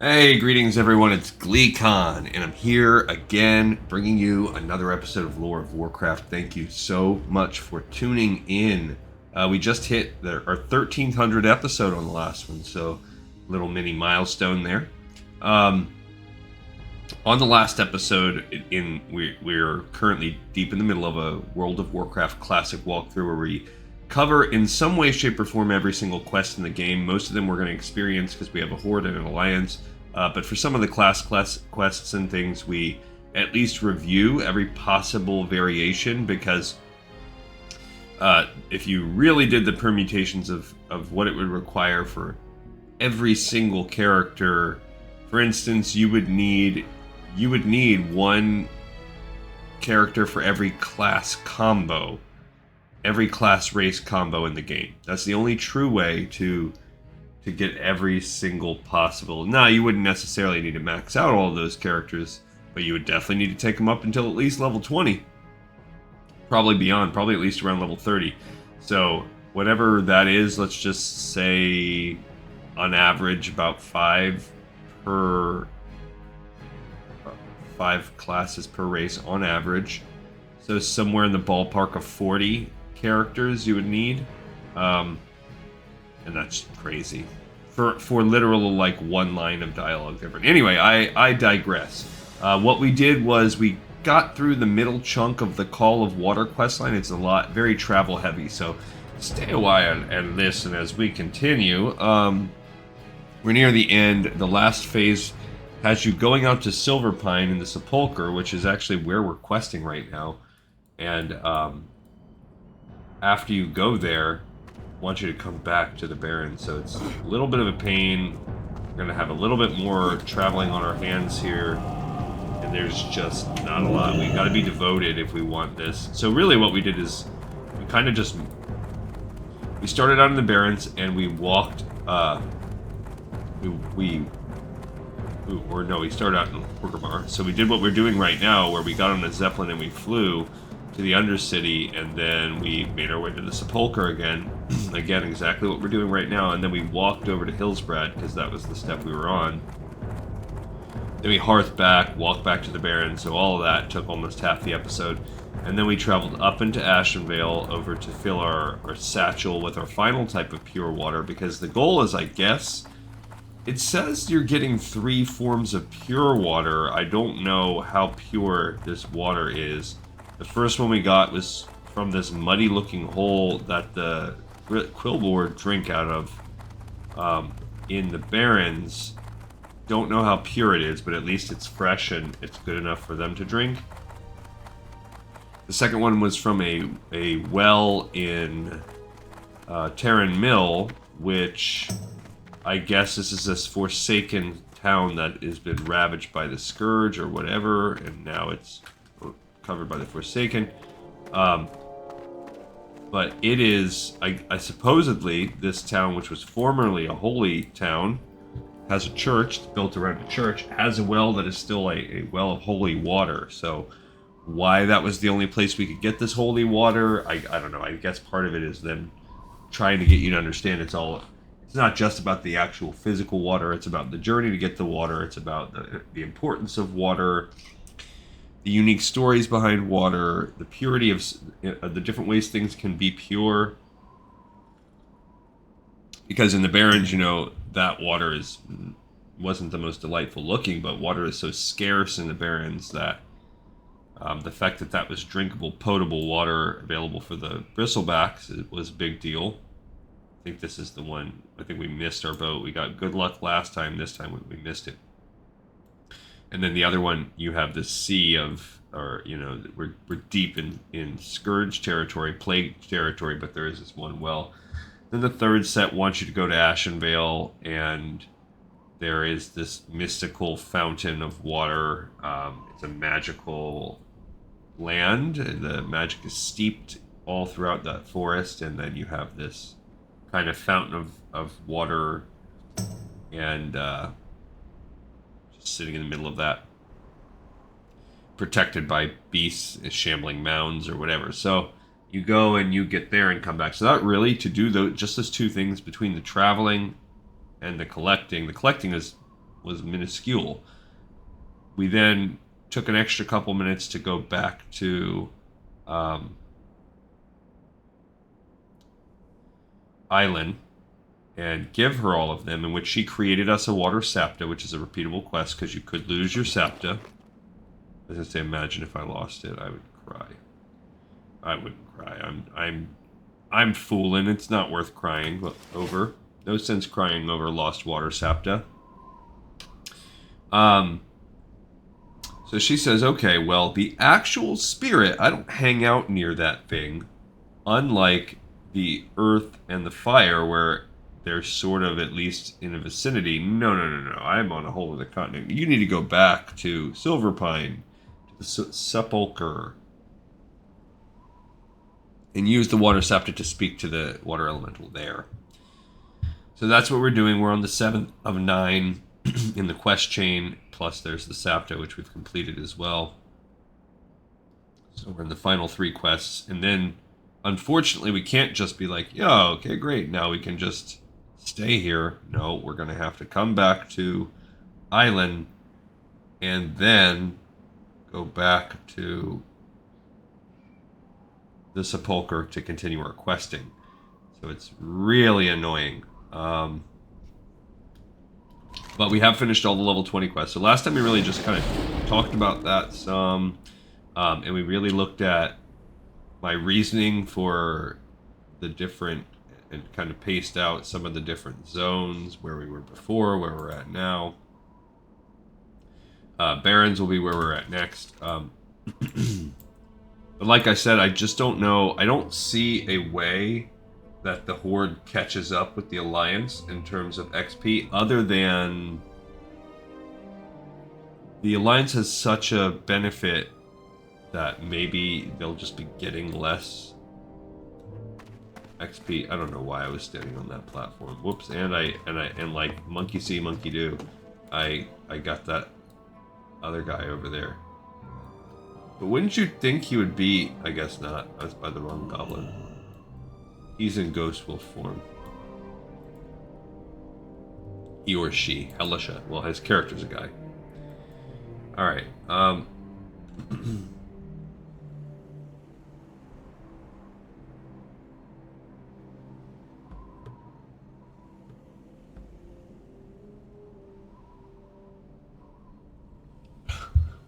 Hey, greetings everyone, it's GleeCon, and I'm here again bringing you another episode of Lore of Warcraft. Thank you so much for tuning in. We just hit our 1300th episode on the last one, so little mini milestone there. On the last episode, we're currently deep in the middle of a World of Warcraft classic walkthrough where we cover in some way, shape, or form every single quest in the game. Most of them we're going to experience because we have a Horde and an Alliance. But for some of the class quests and things, we at least review every possible variation because if you really did the permutations of what it would require for every single character, for instance, you would need one character for every class combo, every class race combo in the game. That's the only true way to get every single possible. Now, you wouldn't necessarily need to max out all of those characters, but you would definitely need to take them up until at least level 20. Probably beyond, probably at least around level 30. So, whatever that is, let's just say on average about 5 classes per race on average. So somewhere in the ballpark of 40 characters you would need. And that's crazy for literal like one line of dialogue different. Anyway, I digress. What we did was we got through the middle chunk of the Call of Water questline. It's very travel heavy, so stay a while and listen as we continue. We're near the end. The last phase has you going out to Silverpine in the Sepulchre, which is actually where we're questing right now. And after you go there, want you to come back to the Baron, so it's a little bit of a pain. We're going to have a little bit more traveling on our hands here, and there's just not a lot. We got to be devoted if we want this. So really what we did is we kind of just... We started out in the Barrens, and we walked... we started out in Orgrimmar. So we did what we're doing right now, where we got on a Zeppelin and we flew to the Undercity, and then we made our way to the Sepulchre again. Again, exactly what we're doing right now. And then we walked over to Hillsbrad, because that was the step we were on. Then we hearthed back, walked back to the Baron, so all of that took almost half the episode. And then we traveled up into Ashenvale over to fill our satchel with our final type of pure water, because the goal is, I guess... It says you're getting 3 forms of pure water. I don't know how pure this water is. The first one we got was from this muddy-looking hole that the Quillboar drink out of in the Barrens. Don't know how pure it is, but at least it's fresh and it's good enough for them to drink. The second one was from a well in Terran Mill, which I guess this is this forsaken town that has been ravaged by the Scourge or whatever, and now it's covered by the Forsaken. But it is, I supposedly, this town, which was formerly a holy town, has a church built around a church, has a well that is still a well of holy water. So why that was the only place we could get this holy water, I don't know. I guess part of it is them trying to get you to understand it's not just about the actual physical water, it's about the journey to get the water, it's about the importance of water, the unique stories behind water, the purity of the different ways things can be pure. Because in the Barrens, that water wasn't the most delightful looking, but water is so scarce in the Barrens that the fact that was drinkable, potable water available for the bristlebacks was a big deal. I think this is the one. I think we missed our boat. We got good luck last time. This time we missed it. And then the other one, you have the sea of, we're deep in Scourge territory, Plague territory, but there is this one well. Then the third set wants you to go to Ashenvale, and there is this mystical fountain of water. It's a magical land. The magic is steeped all throughout that forest, and then you have this kind of fountain of water, and just sitting in the middle of that, protected by beasts, shambling mounds or whatever. So you go and you get there and come back. So that really, to do just those 2 things between the traveling and the collecting is was minuscule. We then took an extra couple minutes to go back to Island and give her all of them, in which she created us a water septa, which is a repeatable quest because you could lose your septa. I was gonna say, imagine if I lost it, I would cry. I wouldn't cry. I'm fooling. It's not worth crying over. No sense crying over lost water septa. So she says, okay, well, the actual spirit, I don't hang out near that thing, unlike the earth and the fire, where they're sort of at least in a vicinity. No. I'm on a whole other continent. You need to go back to Silverpine, to the Sepulchre, and use the water scepter to speak to the water elemental there. So that's what we're doing. We're on the 7th of 9 in the quest chain, plus there's the Sapta, which we've completed as well. So we're in the final 3 quests, and then unfortunately we can't just be like, yeah, okay, great, now we can just stay here. No, we're going to have to come back to Island and then go back to the Sepulchre to continue our questing. So it's really annoying. But we have finished all the level 20 quests. So last time we really just kind of talked about that some, and we really looked at my reasoning for the different, and kind of paced out some of the different zones, where we were before, where we're at now. Barrens will be where we're at next. But like I said, I just don't know. I don't see a way that the Horde catches up with the Alliance in terms of XP, other than the Alliance has such a benefit that maybe they'll just be getting less XP. I don't know why I was standing on that platform. Whoops! And like monkey see, monkey do. I got that other guy over there. But wouldn't you think he would be? I guess not. I was by the wrong goblin. He's in ghost wolf form. He or she, Helisha. Well, his character's a guy. Alright,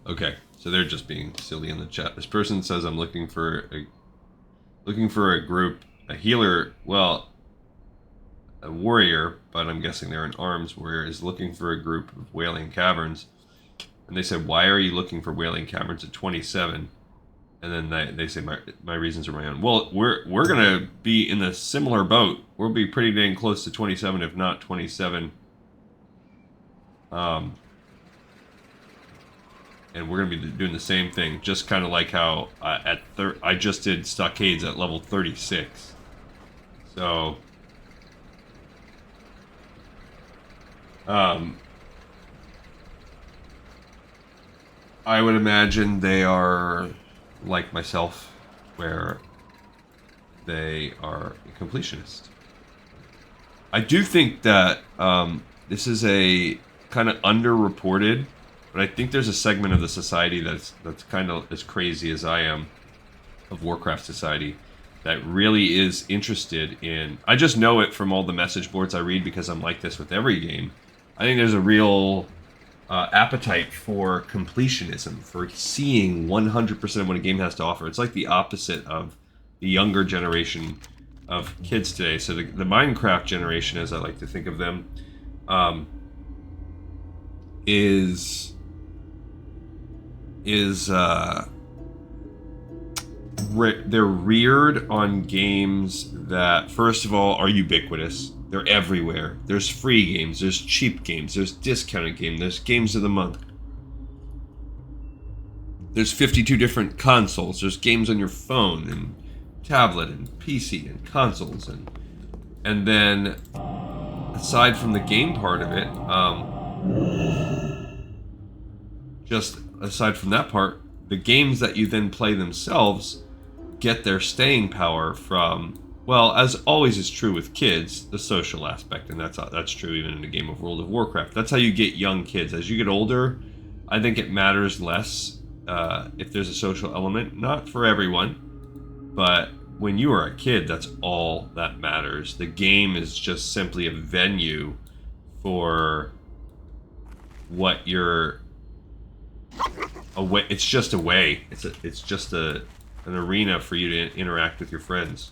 okay, so they're just being silly in the chat. This person says I'm looking for a group, a healer, well, a warrior, but I'm guessing they're an arms warrior, is looking for a group of Wailing Caverns. And they said, why are you looking for Wailing Caverns at 27? And then they say, my reasons are my own. Well, we're going to be in a similar boat. We'll be pretty dang close to 27, if not 27. And we're going to be doing the same thing, just kind of like how I just did Stockades at level 36. So, I would imagine they are like myself, where they are a completionist. I do think that this is a kind of underreported, but I think there's a segment of the society that's kind of as crazy as I am, of Warcraft society, that really is interested in... I just know it from all the message boards I read, because I'm like this with every game. I think there's a real appetite for completionism, for seeing 100% of what a game has to offer. It's like the opposite of the younger generation of kids today. So the Minecraft generation, as I like to think of them, they're reared on games that, first of all, are ubiquitous. They're everywhere. There's free games, there's cheap games, there's discounted games, there's games of the month. There's 52 different consoles. There's games on your phone and tablet and PC and consoles, and then aside from the game part of it, just aside from that part, the games that you then play themselves get their staying power from Well, as always is true with kids, the social aspect, and that's true even in the game of World of Warcraft. That's how you get young kids. As you get older, I think it matters less if there's a social element. Not for everyone, but when you are a kid, that's all that matters. The game is just simply a venue for what you're a way. It's just a way. It's just an arena for you to interact with your friends.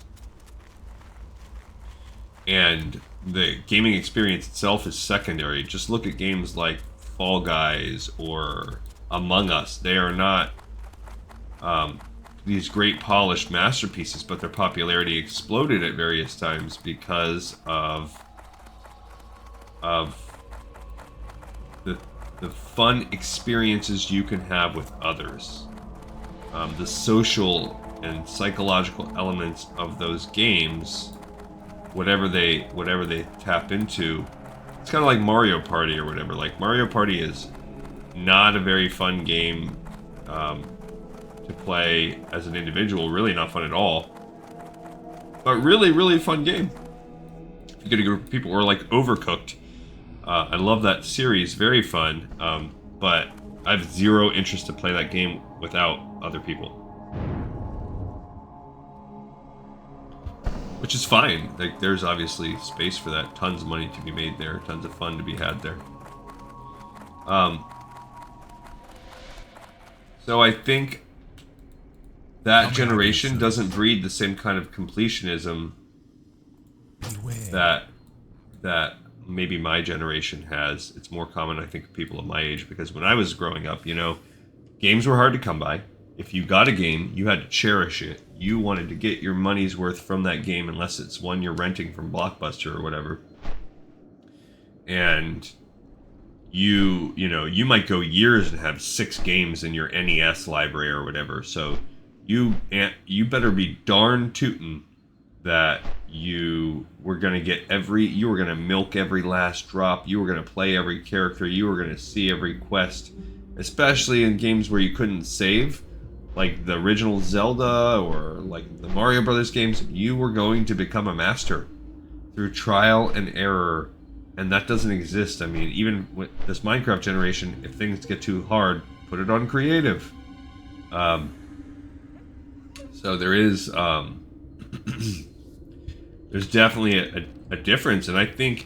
And the gaming experience itself is secondary. Just look at games like Fall Guys or Among Us. They are not these great polished masterpieces, but their popularity exploded at various times because of the fun experiences you can have with others. The social and psychological elements of those games, whatever they tap into, it's kind of like Mario Party or whatever. Like Mario Party is not a very fun game to play as an individual. Really not fun at all. But really, really fun game. You get a group of people, or like Overcooked. I love that series, very fun. But I have zero interest to play that game without other people. Which is fine. Like, there's obviously space for that. Tons of money to be made there. Tons of fun to be had there. So I think that generation doesn't breed the same kind of completionism that maybe my generation has. It's more common, I think, people of my age, because when I was growing up, you know, games were hard to come by. If you got a game, you had to cherish it. You wanted to get your money's worth from that game, unless it's one you're renting from Blockbuster or whatever. And you know, you might go years and have 6 games in your NES library or whatever. So you better be darn tootin' that you were gonna you were gonna milk every last drop. You were gonna play every character. You were gonna see every quest, especially in games where you couldn't save, like the original Zelda or like the Mario Brothers games. You were going to become a master through trial and error, and that doesn't exist. I mean, even with this Minecraft generation, if things get too hard, put it on creative. So there is there's definitely a difference, and I think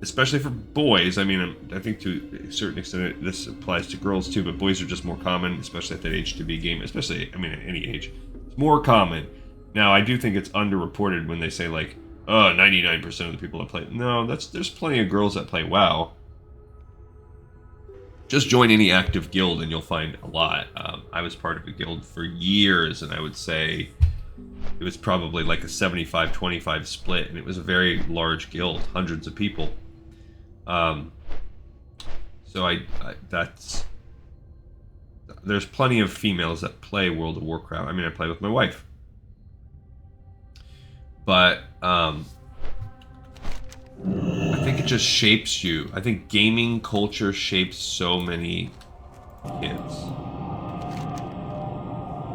especially for boys, I mean, I think to a certain extent this applies to girls too, but boys are just more common, especially at that age, to be game, especially, I mean, at any age. It's more common. Now, I do think it's underreported when they say, like, oh, 99% of the people that play. No, there's plenty of girls that play WoW. Just join any active guild and you'll find a lot. I was part of a guild for years, and I would say it was probably like a 75-25 split, and it was a very large guild, hundreds of people. So there's plenty of females that play World of Warcraft. I mean, I play with my wife. But I think it just shapes you. I think gaming culture shapes so many kids.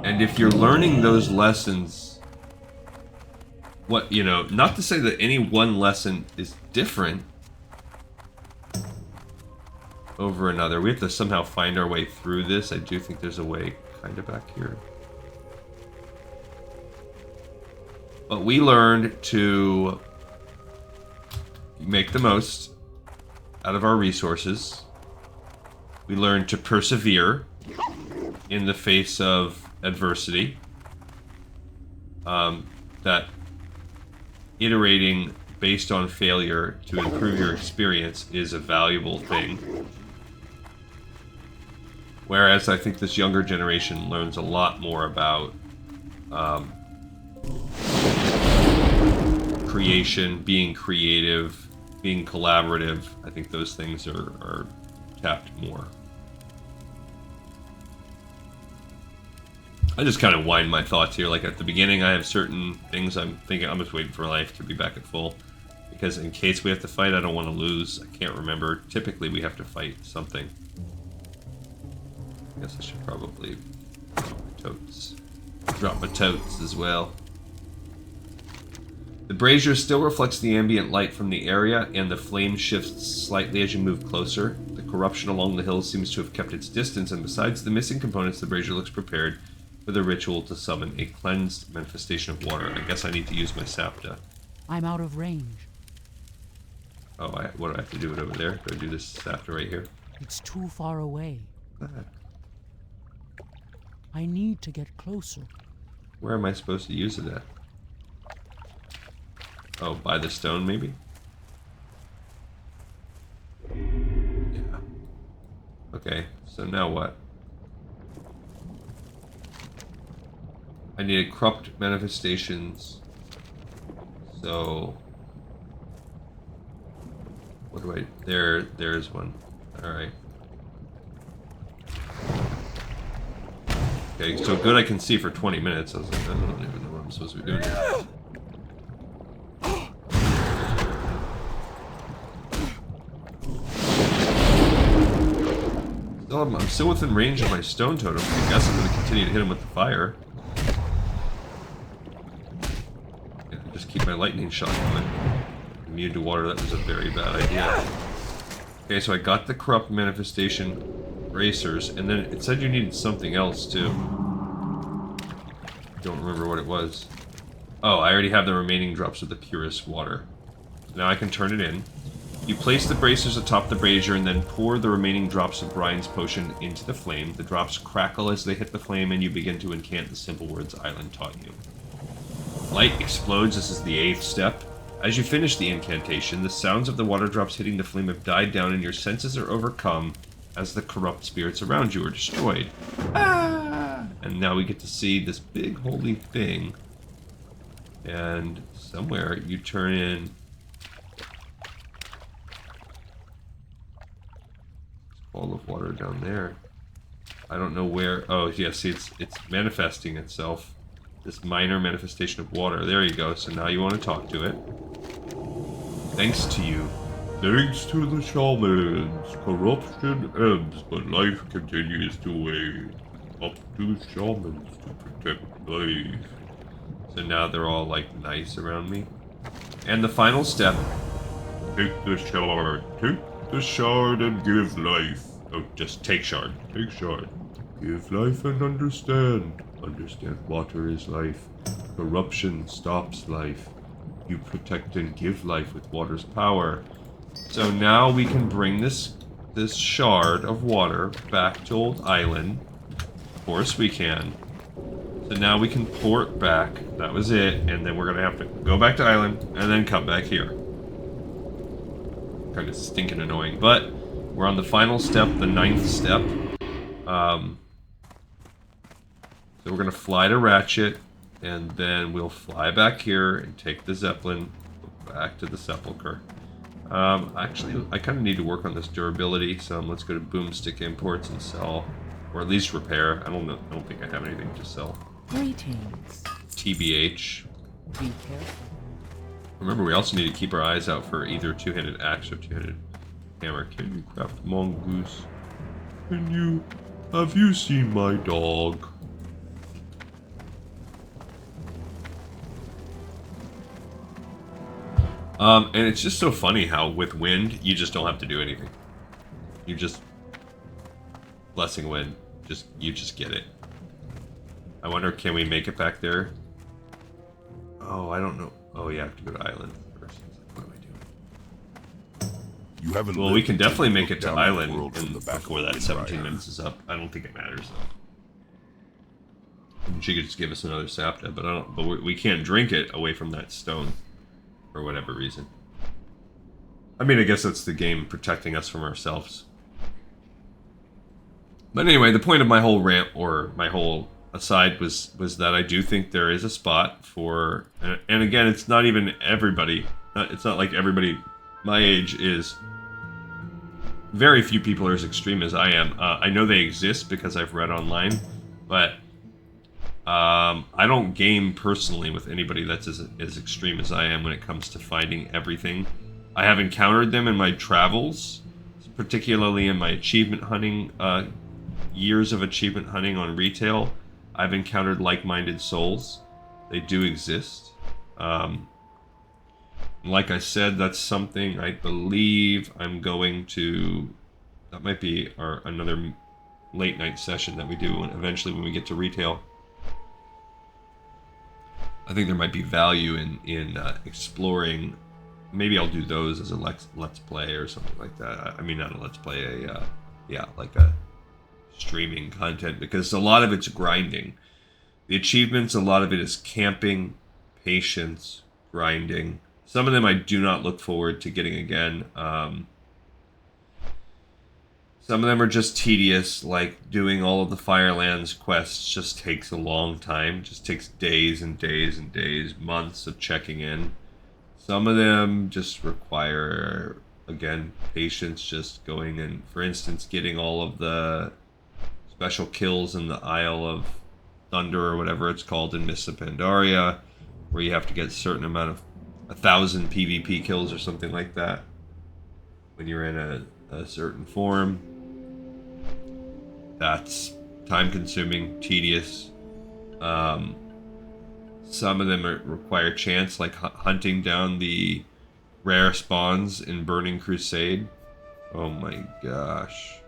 And if you're learning those lessons, not to say that any one lesson is different over another. We have to somehow find our way through this. I do think there's a way kind of back here. But we learned to make the most out of our resources. We learned to persevere in the face of adversity. That iterating based on failure to improve your experience is a valuable thing. Whereas I think this younger generation learns a lot more about creation, being creative, being collaborative. I think those things are tapped more. I just kind of wind my thoughts here. Like at the beginning, I have certain things I'm thinking. I'm just waiting for life to be back at full, because in case we have to fight, I don't want to lose. I can't remember. Typically, we have to fight something. I guess I should probably drop my totes as well. The brazier still reflects the ambient light from the area, and the flame shifts slightly as you move closer. The corruption along the hills seems to have kept its distance, and besides the missing components, the brazier looks prepared for the ritual to summon a cleansed manifestation of water. I guess I need to use my sapta. I'm out of range. Oh, what do I have to do it over there? Do I do this sapta right here? It's too far away. What's that? I need to get closer. Where am I supposed to use it at? Oh, by the stone, maybe? Yeah. Okay, so now what? I needed corrupt manifestations. So... what do I... there's one. Alright. Okay, so good I can see for 20 minutes. I was like, I don't even know what I'm supposed to be doing here. I'm still within range of my stone totem. I guess I'm going to continue to hit him with the fire. Yeah, just keep my lightning shot coming. Immune to water, that was a very bad idea. Okay, so I got the corrupt manifestation bracers, and then it said you needed something else too. Don't remember what it was. Oh, I already have the remaining drops of the purest water. Now I can turn it in. You place the bracers atop the brazier and then pour the remaining drops of Brian's potion into the flame. The drops crackle as they hit the flame, and you begin to incant the simple words Island taught you. Light explodes. This is the 8th step. As you finish the incantation, the sounds of the water drops hitting the flame have died down, and your senses are overcome as the corrupt spirits around you are destroyed. Ah! And now we get to see this big holy thing. And somewhere you turn in... ball of water down there. I don't know where... oh, yeah, see, it's manifesting itself. This minor manifestation of water. There you go. So now you want to talk to it. Thanks to you. Thanks to the shamans. Corruption ends, but life continues to wane. Up to the shamans to protect life. So now they're all, like, nice around me. And the final step. Take the shard. Take the shard and give life. Oh, just take shard. Take shard. Give life and understand. Understand water is life. Corruption stops life. You protect and give life with water's power. So now we can bring this shard of water back to Old Island. Of course we can. So now we can port back. That was it. And then we're going to have to go back to Island and then come back here. Kind of stinking annoying. But we're on the final step, the 9th step. So we're going to fly to Ratchet, and then we'll fly back here and take the Zeppelin back to the Sepulchre. Actually, I kind of need to work on this durability, so let's go to Boomstick Imports and sell. Or at least repair. I don't think I have anything to sell. Greetings. TBH. Be careful. Remember, we also need to keep our eyes out for either two-handed axe or two-handed hammer. Can you craft mongoose? Have you seen my dog? And it's just so funny how with wind, you just don't have to do anything. You just... blessing wind. You just get it. I wonder, can we make it back there? Oh, I don't know. Oh, yeah, I have to go to Island first. What am I doing? You haven't well, we can definitely make it to down Island the world from the back before that 17 minutes is up. I don't think it matters, though. She could just give us another sapta, but we can't drink it away from that stone. For whatever reason. I mean, I guess that's the game protecting us from ourselves. But anyway, the point of my whole rant, or my whole aside, was that I do think there is a spot for... And again, it's not even everybody. It's not like everybody my age is... Very few people are as extreme as I am. I know they exist because I've read online, but... I don't game personally with anybody that's as extreme as I am when it comes to finding everything. I have encountered them in my travels, particularly in my achievement hunting, years of achievement hunting on retail. I've encountered like-minded souls. They do exist. Like I said, that's something I believe I'm going to... That might be another late night session that we do eventually when we get to retail. I think there might be value in exploring. Maybe I'll do those as a let's play or something like that. I mean, not a let's play, like a streaming content, because a lot of it's grinding. The achievements, a lot of it is camping, patience, grinding. Some of them I do not look forward to getting again. Some of them are just tedious, like doing all of the Firelands quests just takes a long time. Just takes days and days and days, months of checking in. Some of them just require, again, patience, just going and, for instance, getting all of the special kills in the Isle of Thunder or whatever it's called in Mists of Pandaria, where you have to get a certain amount of 1,000 PvP kills or something like that when you're in a certain form. That's time-consuming, tedious. Some of them require chance, like hunting down the rare spawns in Burning Crusade. Oh my gosh.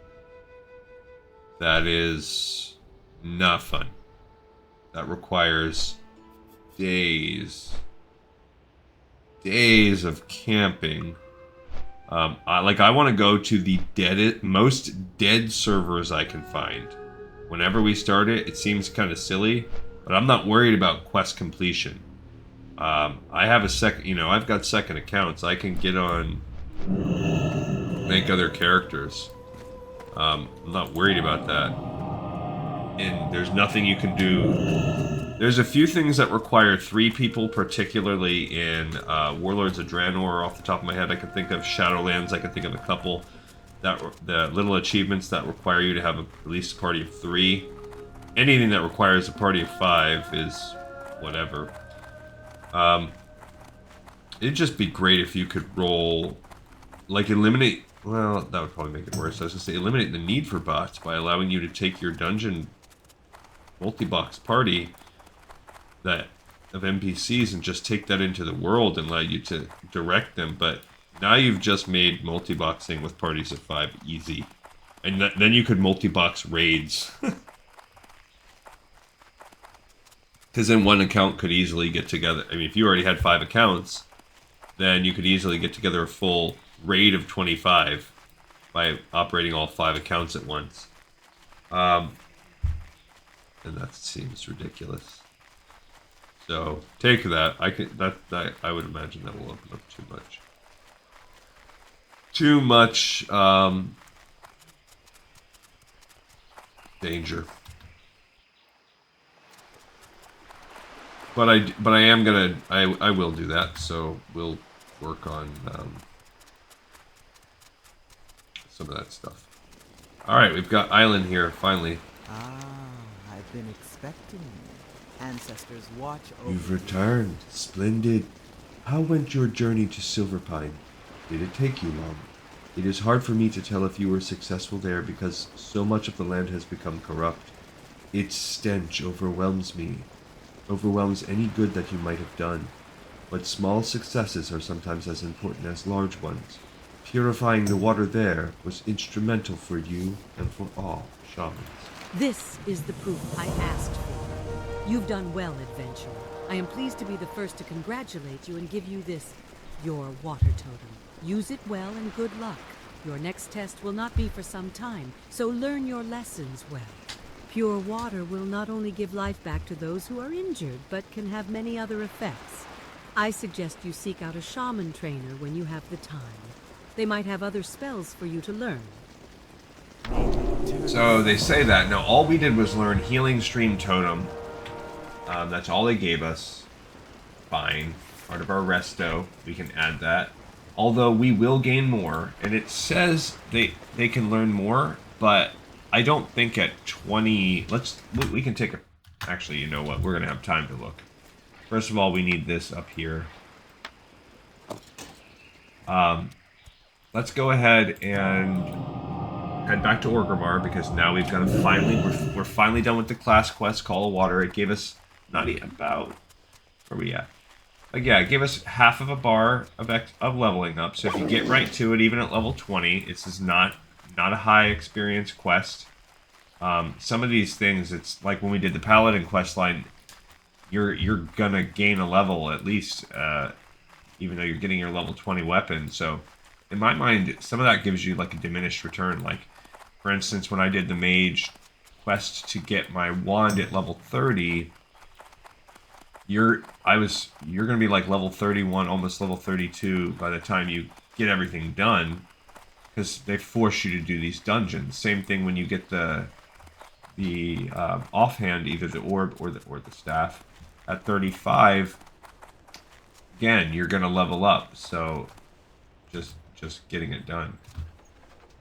That is not fun. That requires days of camping. I want to go to the most dead servers I can find. Whenever we start it, it seems kind of silly, but I'm not worried about quest completion. I have I've got second accounts. I can get on, make other characters. I'm not worried about that. And there's nothing you can do. There's a few things that require 3 people, particularly in Warlords of Draenor. Off the top of my head, I can think of Shadowlands. I can think of a couple. The little achievements that require you to have at least a party of 3. Anything that requires a party of 5 is whatever. It'd just be great if you could roll, like eliminate. Well, that would probably make it worse. I was gonna say eliminate the need for bots by allowing you to take your dungeon multi-box party of NPCs and just take that into the world and allow you to direct them. But now you've just made multi-boxing with parties of 5 easy, and then you could multi-box raids. Because then one account could easily get together. I mean, if you already had 5 accounts, then you could easily get together a full raid of 25 by operating all 5 accounts at once. And that seems ridiculous. So take that. I would imagine that will open up too much. Too much danger. But I am gonna I will do that. So we'll work on some of that stuff. All right, we've got Island here finally. I've been expecting you. Ancestors watch over. You've returned. Splendid. How went your journey to Silverpine? Did it take you long? It is hard for me to tell if you were successful there because so much of the land has become corrupt. Its stench overwhelms me. Overwhelms any good that you might have done. But small successes are sometimes as important as large ones. Purifying the water there was instrumental for you and for all shamans. This is the proof I asked for. You've done well, adventurer. I am pleased to be the first to congratulate you and give you this, your water totem. Use it well and good luck. Your next test will not be for some time, so learn your lessons well. Pure water will not only give life back to those who are injured, but can have many other effects. I suggest you seek out a shaman trainer when you have the time. They might have other spells for you to learn. So they say that. Now, all we did was learn Healing Stream Totem. That's all they gave us. Fine. Part of our resto. We can add that. Although we will gain more. And it says they can learn more, but I don't think at 20... We can take a... Actually, you know what? We're going to have time to look. First of all, we need this up here. Let's go ahead and head back to Orgrimmar, because now we've got to finally... We're finally done with the class quest, Call of Water. It gave us... Not about... Where are we at? like, yeah, it gave us half of a bar of leveling up. So if you get right to it, even at level 20, this is not a high experience quest. Some of these things, it's like when we did the Paladin quest line, you're gonna gain a level at least, even though you're getting your level 20 weapon. So in my mind, some of that gives you like a diminished return. Like, for instance, when I did the mage quest to get my wand at level 30, you're gonna be like level 31, almost level 32 by the time you get everything done, because they force you to do these dungeons. Same thing when you get the offhand, either the orb or the staff at 35. Again, you're gonna level up. So just getting it done.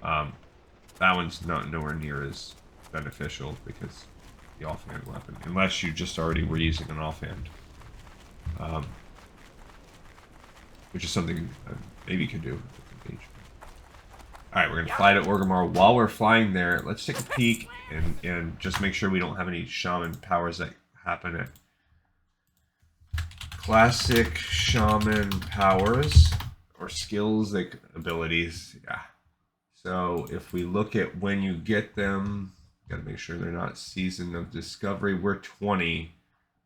That one's nowhere near as beneficial because the offhand weapon, unless you just already were using an offhand, which is something maybe you could do with the mage. All right, we're gonna fly to Orgrimmar. While we're flying there, let's take a peek and just make sure we don't have any shaman powers that happen at classic shaman powers or skills, like abilities. Yeah. So if we look at when you get them, gotta make sure they're not Season of Discovery. We're 20.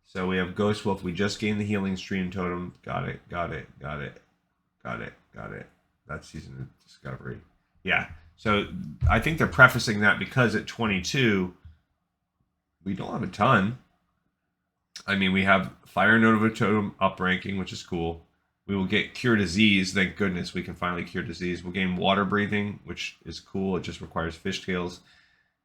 So we have Ghost Wolf. We just gained the Healing Stream Totem. Got it. That's Season of Discovery. Yeah. So I think they're prefacing that because at 22, we don't have a ton. I mean, we have Fire Nova Totem upranking, which is cool. We will get Cure Disease. Thank goodness we can finally cure disease. We'll gain Water Breathing, which is cool. It just requires fish scales.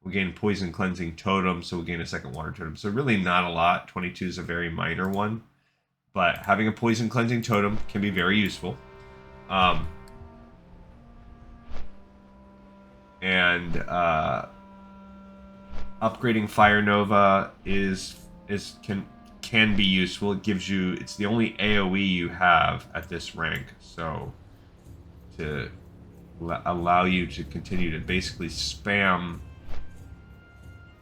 We'll gain Poison Cleansing Totem, so we'll gain a second Water Totem. So really not a lot. 22 is a very minor one. But having a Poison Cleansing Totem can be very useful. Upgrading Fire Nova can be useful. It gives you, it's the only AoE you have at this rank, so to allow you to continue to basically spam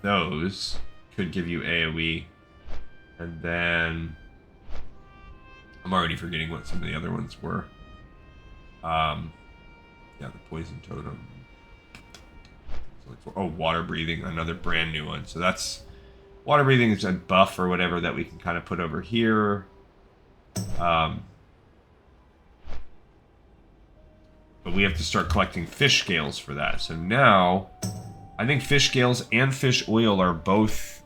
those could give you AoE. And then I'm already forgetting what some of the other ones were. Yeah, the Poison Totem. Oh, Water Breathing, another brand new one. So that's Water Breathing is a buff or whatever that we can kind of put over here. But we have to start collecting fish scales for that. So now, I think fish scales and fish oil are both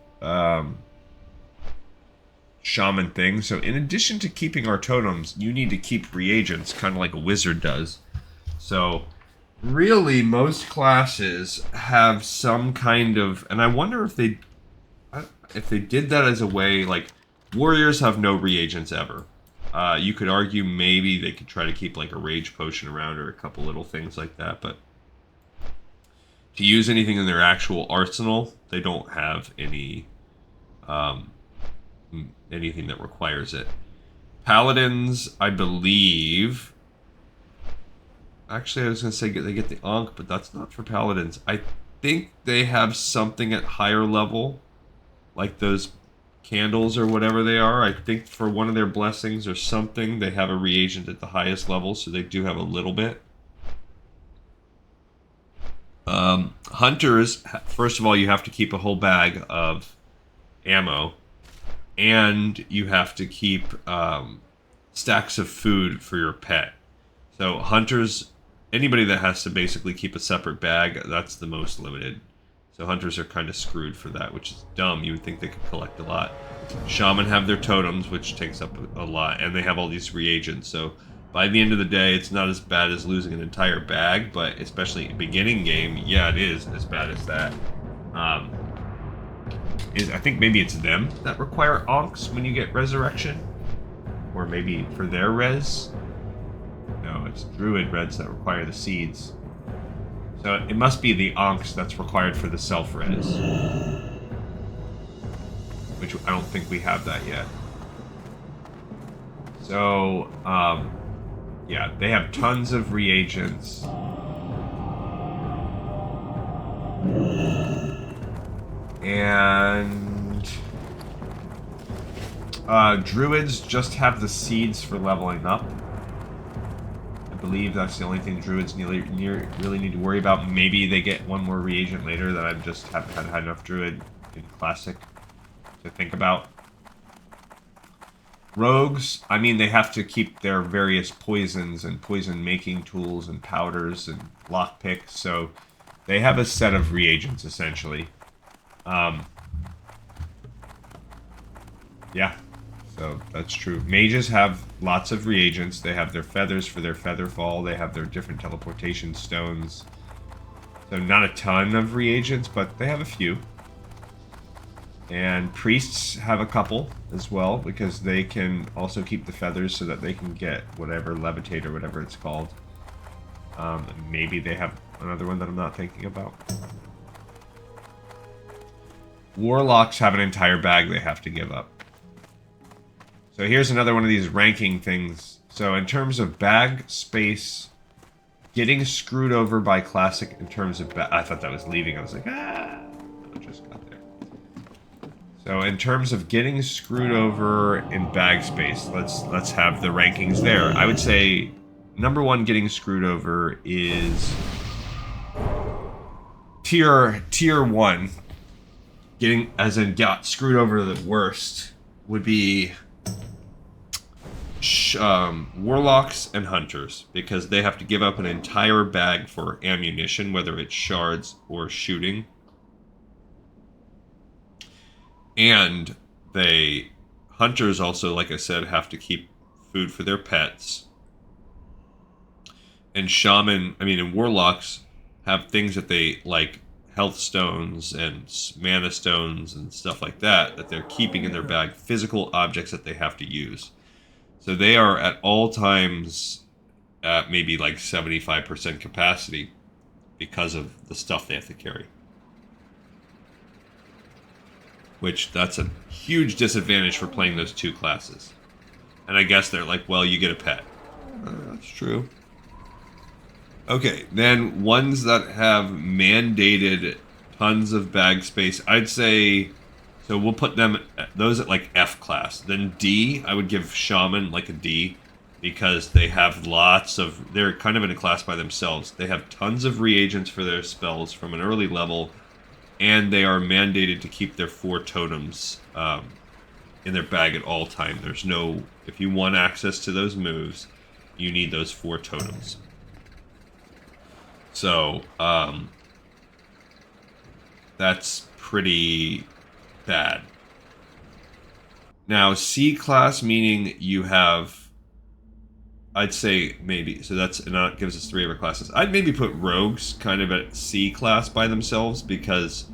shaman things. So in addition to keeping our totems, you need to keep reagents, kind of like a wizard does. So really, most classes have some kind of, and I wonder if they did that as a way, like, warriors have no reagents ever. You could argue maybe they could try to keep, like, a rage potion around or a couple little things like that, but to use anything in their actual arsenal, they don't have any, anything that requires it. Paladins, I believe, actually I was going to say they get the Ankh, but that's not for Paladins. I think they have something at higher level, like those candles or whatever they are. I think for one of their blessings or something, they have a reagent at the highest level, so they do have a little bit. Hunters, first of all, you have to keep a whole bag of ammo, and you have to keep stacks of food for your pet. So hunters, anybody that has to basically keep a separate bag, that's the most limited. So hunters are kind of screwed for that, which is dumb. You would think they could collect a lot. Shaman have their totems, which takes up a lot, and they have all these reagents. So by the end of the day, it's not as bad as losing an entire bag, but especially beginning game, yeah, it is as bad as that. I think maybe it's them that require Ankhs when you get resurrection, or maybe for their res. No, it's Druid reds that require the seeds. So it must be the Ankhs that's required for the self-res. Which I don't think we have that yet. So, yeah, they have tons of reagents. And Druids just have the seeds for leveling up. I believe that's the only thing Druids really need to worry about. Maybe they get one more reagent later that I just haven't had enough Druid in Classic to think about. Rogues, I mean, they have to keep their various poisons and poison-making tools and powders and lockpicks, so they have a set of reagents, essentially. Yeah. So, that's true. Mages have lots of reagents. They have their feathers for their feather fall. They have their different teleportation stones. So, not a ton of reagents, but they have a few. And priests have a couple as well, because they can also keep the feathers so that they can get whatever, levitate or whatever it's called. Maybe they have another one that I'm not thinking about. Warlocks have an entire bag they have to give up. So here's another one of these ranking things. So in terms of bag space, getting screwed over by Classic in terms of... I thought that was leaving. I was like, ah! I just got there. So in terms of getting screwed over in bag space, let's have the rankings there. I would say number 1 getting screwed over is tier 1. Getting, as in got screwed over the worst, would be warlocks and hunters, because they have to give up an entire bag for ammunition, whether it's shards or shooting. And hunters also, like I said, have to keep food for their pets. And and warlocks have things that they, like health stones and mana stones and stuff like that they're keeping in their bag, physical objects that they have to use. So they are at all times at maybe like 75% capacity because of the stuff they have to carry. Which, that's a huge disadvantage for playing those two classes. And I guess they're like, well, you get a pet. That's true. Okay, then ones that have mandated tons of bag space, I'd say, so we'll put those at like F class. Then D, I would give Shaman like a D, because they have they're kind of in a class by themselves. They have tons of reagents for their spells from an early level, and they are mandated to keep their 4 totems in their bag at all time. There's no, if you want access to those moves, you need those 4 totems. So, that's pretty bad. Now, C class, meaning you have, I'd say maybe, so that gives us 3 other classes. I'd maybe put rogues kind of at C class by themselves, because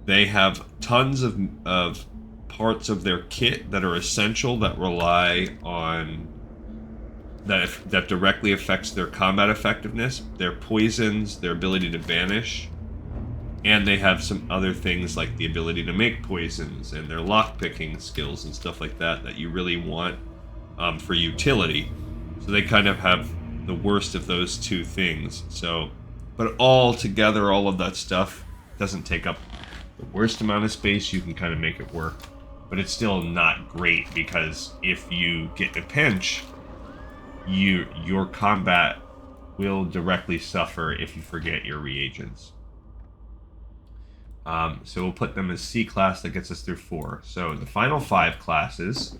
they have tons of parts of their kit that are essential, that rely on... that directly affects their combat effectiveness, their poisons, their ability to banish, and they have some other things like the ability to make poisons and their lockpicking skills and stuff like that you really want for utility. So they kind of have the worst of those 2 things. So, but all together, all of that stuff doesn't take up the worst amount of space. You can kind of make it work, but it's still not great, because if you get a pinch, your combat will directly suffer if you forget your reagents. So we'll put them as C class. That gets us through 4. So the final 5 classes,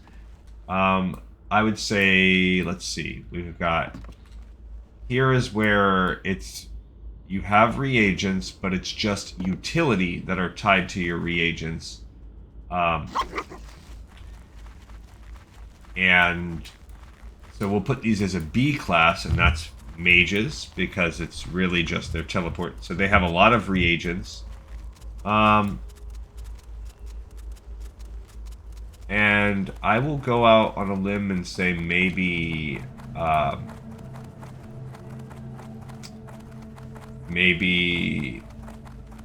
I would say, let's see, we've got, here is where you have reagents, but it's just utility that are tied to your reagents. And so we'll put these as a B class, and that's mages, because it's really just their teleport. So they have a lot of reagents. And I will go out on a limb and say maybe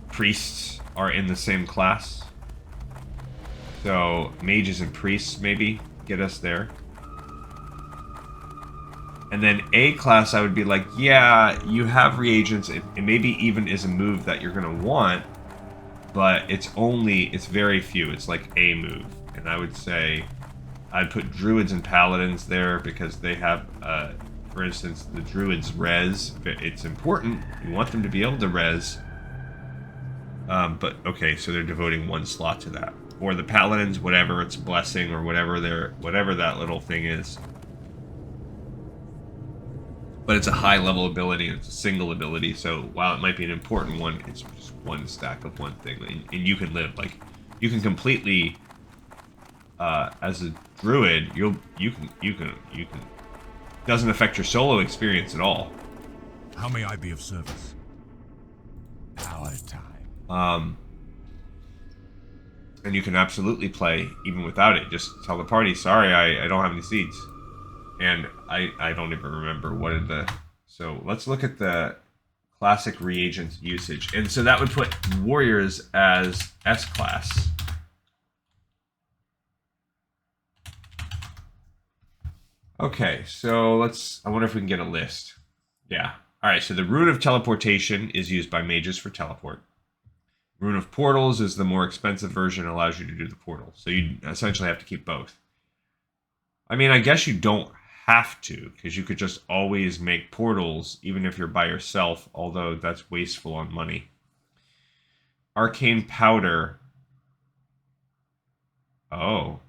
priests are in the same class. So mages and priests maybe get us there. And then A class, I would be like, yeah, you have reagents. It maybe even is a move that you're going to want, but it's very few. It's like a move. And I would say I'd put druids and paladins there because they have, for instance, the druids res. It's important. You want them to be able to res. But okay, so they're devoting 1 slot to that. Or the paladins, whatever it's blessing or whatever that little thing is. But it's a high level ability, and it's a single ability, so while it might be an important one, it's just 1 stack of 1 thing, and you can live, like, you can completely, as a druid, you can, doesn't affect your solo experience at all. How may I be of service? Our time. And you can absolutely play even without it. Just tell the party, sorry, I don't have any seeds. And I don't even remember what are the... So let's look at the classic reagents usage. And so that would put warriors as S-class. Okay, so I wonder if we can get a list. Yeah. Alright, so the Rune of Teleportation is used by mages for teleport. Rune of Portals is the more expensive version, allows you to do the portal. So you essentially have to keep both. I mean, I guess you don't have to, because you could just always make portals, even if you're by yourself, although that's wasteful on money. Arcane Powder. Oh.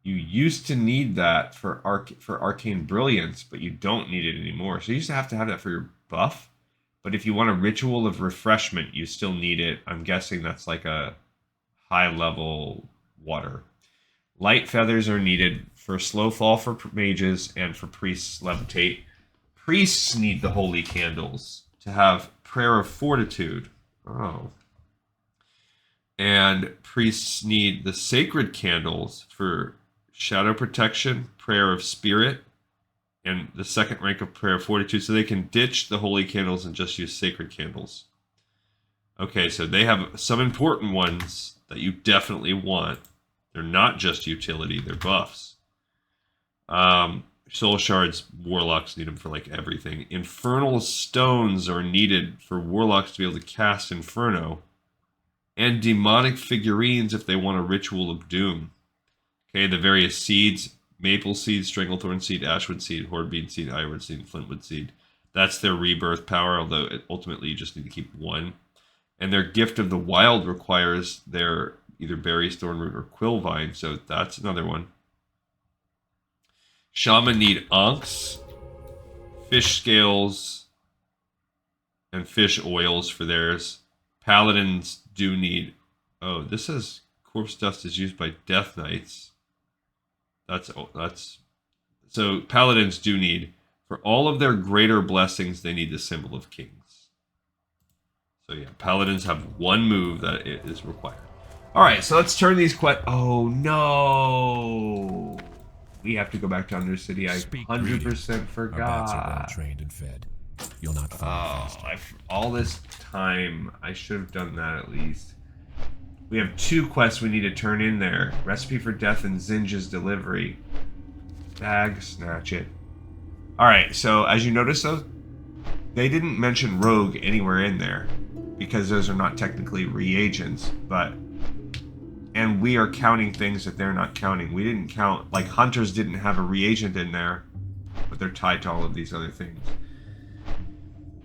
You used to need that for Arcane Brilliance, but you don't need it anymore. So you used to have that for your buff. But if you want a Ritual of Refreshment, you still need it. I'm guessing that's like a high-level water. Light Feathers are needed for Slow Fall for mages and for priests levitate. Priests need the Holy Candles to have Prayer of Fortitude. Oh. And priests need the Sacred Candles for Shadow Protection, Prayer of Spirit, and the second rank of Prayer of Fortitude, so they can ditch the Holy Candles and just use Sacred Candles. Okay, so they have some important ones that you definitely want. They're not just utility, they're buffs. Soul Shards, Warlocks need them for like everything. Infernal Stones are needed for Warlocks to be able to cast Inferno. And Demonic Figurines if they want a Ritual of Doom. Okay, the various seeds: Maple Seed, Stranglethorn Seed, Ashwood Seed, Hornbeam Seed, Ironwood Seed, Flintwood Seed. That's their rebirth power, although ultimately you just need to keep 1. And their Gift of the Wild requires their either Berry, Thornroot, or Quillvine, so that's another one. Shaman need Ankhs, Fish Scales, and Fish Oils for theirs. Paladins do need... Oh, this says Corpse Dust is used by Death Knights. That's so paladins do need, for all of their greater blessings, they need the Symbol of Kings. So yeah, paladins have 1 move that is required. All right, so let's turn these Oh no, we have to go back to Undercity. I 100% forgot. Are well trained and fed. You'll not fall fast. All this time, I should have done that at least. We have 2 quests we need to turn in there. Recipe for Death and Zinge's Delivery. Bag, snatch it. Alright, so as you notice though, they didn't mention Rogue anywhere in there, because those are not technically reagents, but... And we are counting things that they're not counting. We didn't count, like Hunters didn't have a reagent in there, but they're tied to all of these other things.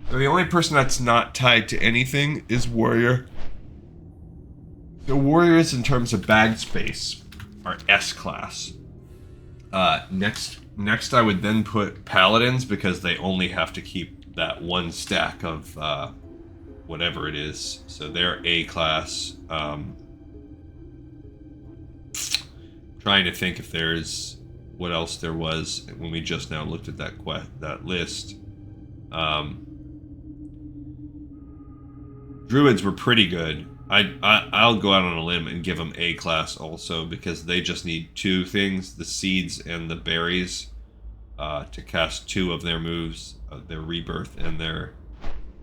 So the only person that's not tied to anything is Warrior. The Warriors, in terms of bag space, are S-class. Next I would then put Paladins, because they only have to keep that 1 stack of whatever it is. So they're A-class. Trying to think if there's what else there was when we just now looked at that list. Druids were pretty good. I'll go out on a limb and give them A-class also, because they just need 2 things, the seeds and the berries, to cast 2 of their moves, their rebirth and their,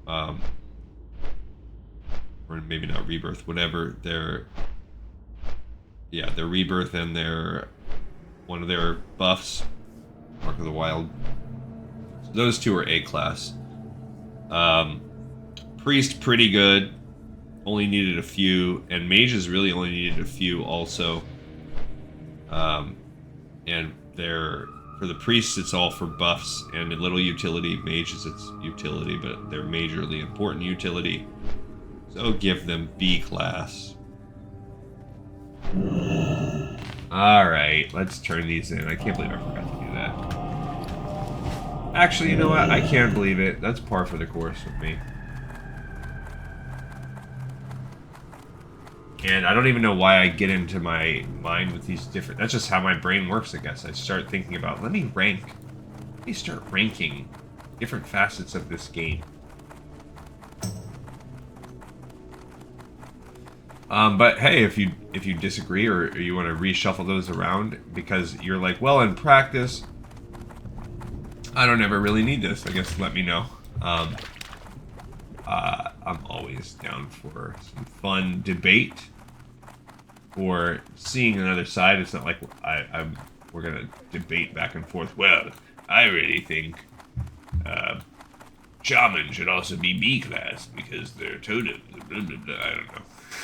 or maybe not rebirth, whatever, their rebirth and one of their buffs, Mark of the Wild. So those 2 are A-class. Priest, pretty good. Only needed a few, and mages really only needed a few also. and they're for the priests it's all for buffs and a little utility. Mages it's utility, but they're majorly important utility. So give them B class. Alright, let's turn these in. I can't believe I forgot to do that. Actually, you know what? I can't believe it. That's par for the course with me. And I don't even know why I get into my mind with these different... That's just how my brain works, I guess. I start thinking about, let me start ranking different facets of this game. But hey, if you disagree or you want to reshuffle those around because you're like, well, in practice, I don't ever really need this, I guess let me know. I'm always down for some fun debate or seeing another side. It's not like we're gonna debate back and forth. Well, I really think shaman should also be B class because they're totems. Blah, blah, blah. I don't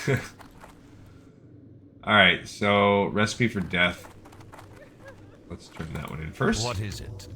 know. Alright, so recipe for death. Let's turn that one in first. What is it?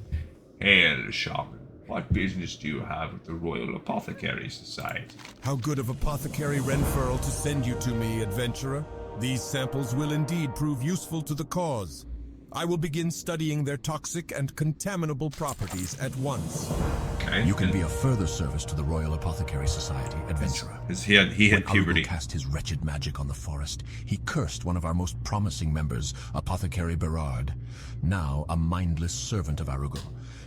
Hail, shaman. What business do you have with the Royal Apothecary Society? How good of Apothecary Renfurl to send you to me, adventurer. These samples will indeed prove useful to the cause. I will begin studying their toxic and contaminable properties at once. Okay. You can be of further service to the Royal Apothecary Society, adventurer. He had When puberty. Arugal cast his wretched magic on the forest, he cursed one of our most promising members, Apothecary Berard. Now a mindless servant of Arugal.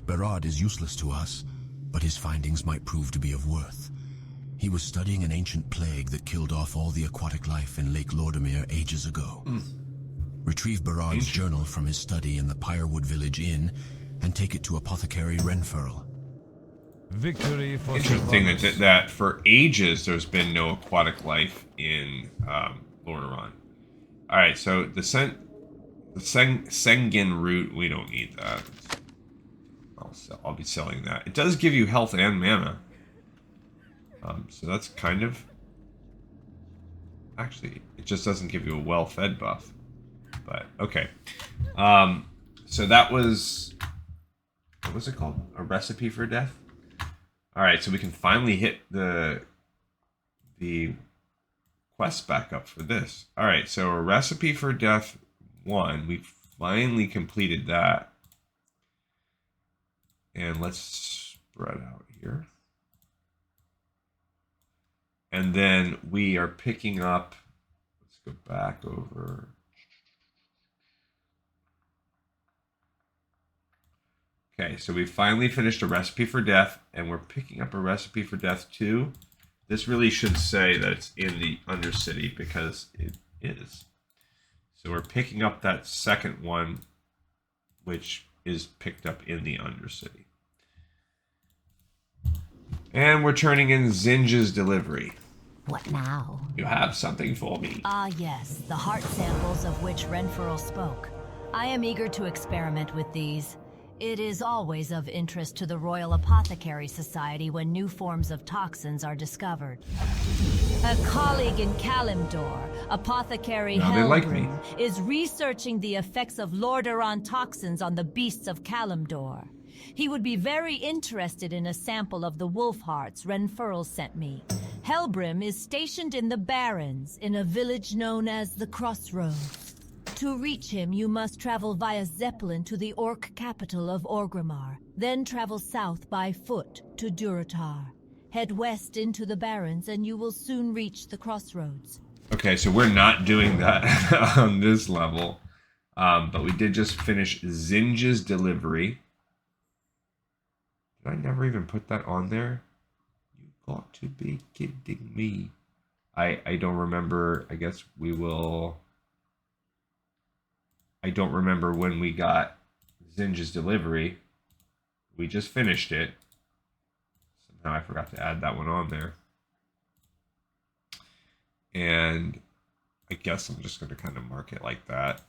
Berard is useless to us, but his findings might prove to be of worth. He was studying an ancient plague that killed off all the aquatic life in Lake Lordomir ages ago. Retrieve Berard's journal from his study in the Pirewood Village Inn and take it to Apothecary Renfurl. Victory for Interesting that for ages there's been no aquatic life in Lordaeron. Alright, so the Sengen root, we don't need that. I'll be selling that. It does give you health and mana. So that's kind of... Actually, it just doesn't give you a well-fed buff. But, okay. So that was... What was it called? A recipe for death? Alright, so we can finally hit the quest back up for this. Alright, so a recipe for death 1. We finally completed that. And let's spread out here. And then we are picking up... Let's go back over... Okay, so we finally finished a recipe for death, and we're picking up a recipe for death 2. This really should say that it's in the Undercity, because it is. So we're picking up that second one, which is picked up in the Undercity. And we're turning in Zinge's delivery. What now? You have something for me. Ah, yes, the heart samples of which Renfurl spoke. I am eager to experiment with these. It is always of interest to the Royal Apothecary Society when new forms of toxins are discovered. A colleague in Kalimdor, Apothecary Now they like me. Helbrim, is researching the effects of Lordaeron toxins on the beasts of Kalimdor. He would be very interested in a sample of the wolf hearts Renfurl sent me. Helbrim is stationed in the Barrens, in a village known as the Crossroads. To reach him, you must travel via Zeppelin to the Orc capital of Orgrimmar, then travel south by foot to Durotar. Head west into the Barrens and you will soon reach the Crossroads. Okay, so we're not doing that on this level. But we did just finish Zinge's delivery. Did I never even put that on there? You got to be kidding me. I don't remember. I guess we will... I don't remember when we got Zinge's delivery. We just finished it. Somehow I forgot to add that one on there. And I guess I'm just going to kind of mark it like that.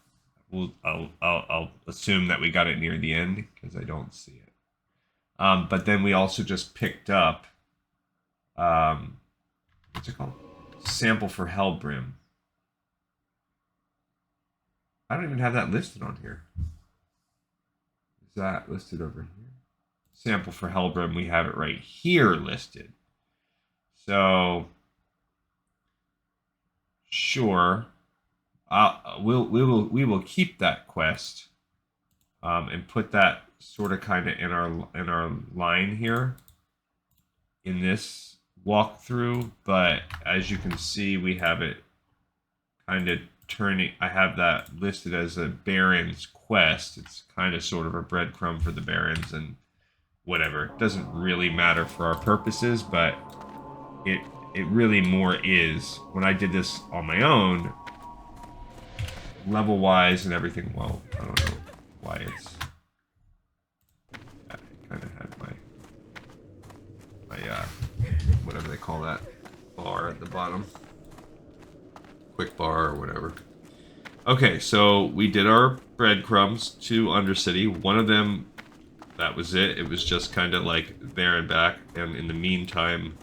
I'll assume that we got it near the end because I don't see it. But then we also just picked up, what's it called? Sample for Helbrim. I don't even have that listed on here. Is that listed over here? Sample for Helbrim, we have it right here listed. So, sure, we will keep that quest and put that sort of kind of in our line here in this walkthrough. But as you can see, we have it kind of turning. I have that listed as a Baron's quest. It's kind of sort of a breadcrumb for the Barons and whatever. It doesn't really matter for our purposes, but it really more is. When I did this on my own, level wise and everything, well, I don't know why it's, I kind of had my whatever they call that bar at the bottom, quick bar or whatever. Okay, so we did our breadcrumbs to Undercity. One of them, that was it. It was just kind of like there and back, and in the meantime